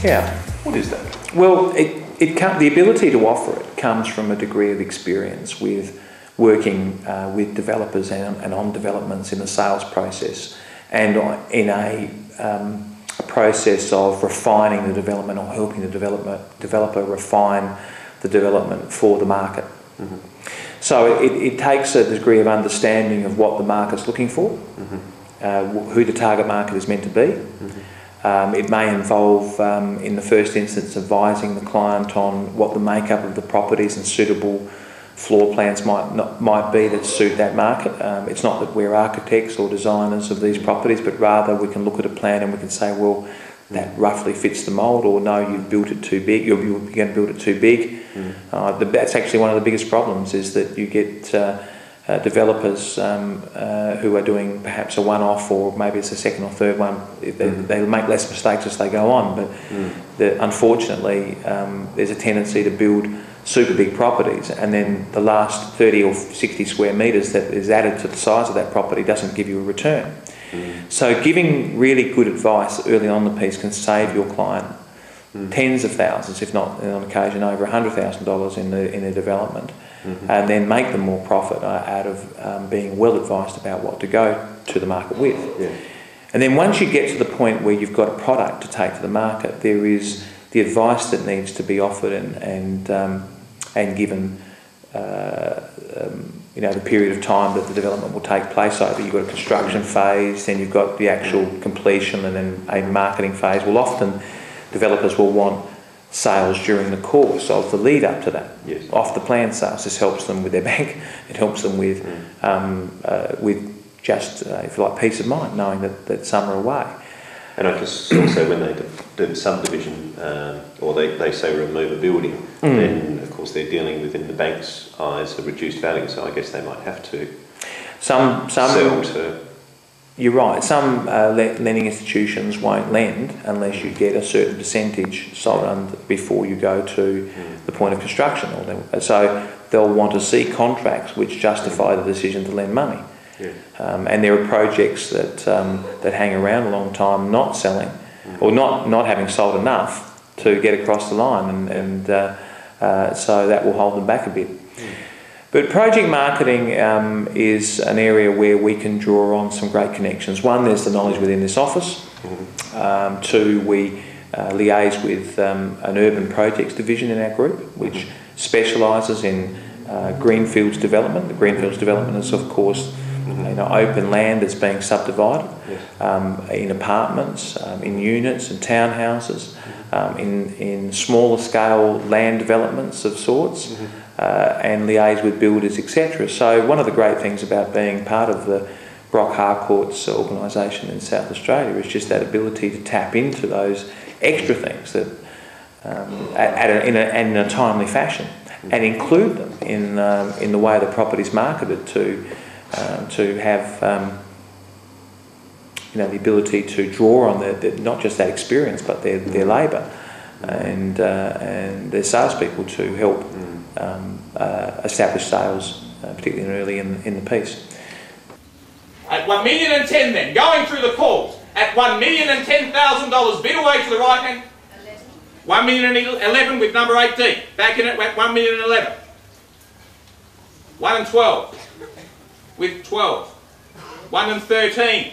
Yeah. What is that? Well, the ability to offer it comes from a degree of experience with working with developers and on developments in the sales process, and in a process of refining the development or helping the developer refine the development for the market. Mm-hmm. So it takes a degree of understanding of what the market's looking for, mm-hmm. Who the target market is meant to be. Mm-hmm. It may involve, in the first instance, advising the client on what the makeup of the properties and suitable floor plans might be that suit that market. It's not that we're architects or designers of these properties, but rather we can look at a plan and we can say, well, that roughly fits the mould, or no, you've built it too big, you're going to build it too big. That's actually one of the biggest problems, is that you get developers who are doing perhaps a one-off, or maybe it's a second or third one. They make less mistakes as they go on, but unfortunately there's a tendency to build super big properties, and then the last 30 or 60 square metres that is added to the size of that property doesn't give you a return. So giving really good advice early on the piece can save your client tens of thousands, if not on occasion over $100,000 in their development, and then make them more profit out of being well advised about what to go to the market with. And then once you get to the point where you've got a product to take to the market, there is the advice that needs to be offered and given, the period of time that the development will take place over. You've got a construction phase, then you've got the actual completion, and then a marketing phase. Well, often developers will want sales during the course of the lead up to that. Yes. Off the plan sales. This helps them with their bank. It helps them with just, if you like, peace of mind, knowing that some are away. And I guess also when they do subdivision, or they say remove a building, then of course they're dealing with, in the bank's eyes, a reduced value. So I guess they might have to sell to. You're right. Some lending institutions won't lend unless you get a certain percentage sold before you go to the point of construction. So they'll want to see contracts which justify the decision to lend money. Yeah. And there are projects that hang around a long time not selling, or not having sold enough to get across the line, and so that will hold them back a bit. But project marketing is an area where we can draw on some great connections. One, there's the knowledge within this office. Two, we liaise with an urban projects division in our group, which specialises in greenfields development. The greenfields development is, of course, open land that's being subdivided, in apartments, in units and townhouses, in smaller scale land developments of sorts, and liaise with builders, etc. So one of the great things about being part of the Borch Harcourt's organisation in South Australia is just that ability to tap into those extra things that in a timely fashion, and include them in the way the property's marketed to have the ability to draw on not just that experience, but their labour and their salespeople to help establish sales, particularly early in the piece. At $1,010,000 then, going through the calls, at $1,010,000, bid away to the right hand. 1,011,000 with number 8D. Back in it at 1,011,000. 1 and 12 with 12. 1 and 13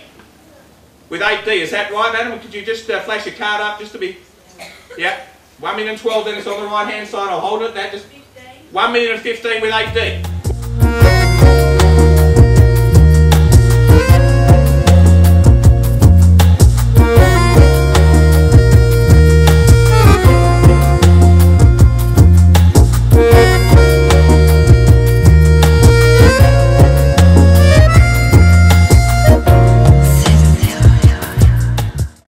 with 8D. Is that right, madam? Could you just flash your card up just to be... Yeah. 1,012,000 then it's on the right hand side. I'll hold it. That just... 1,015,000 with 8D.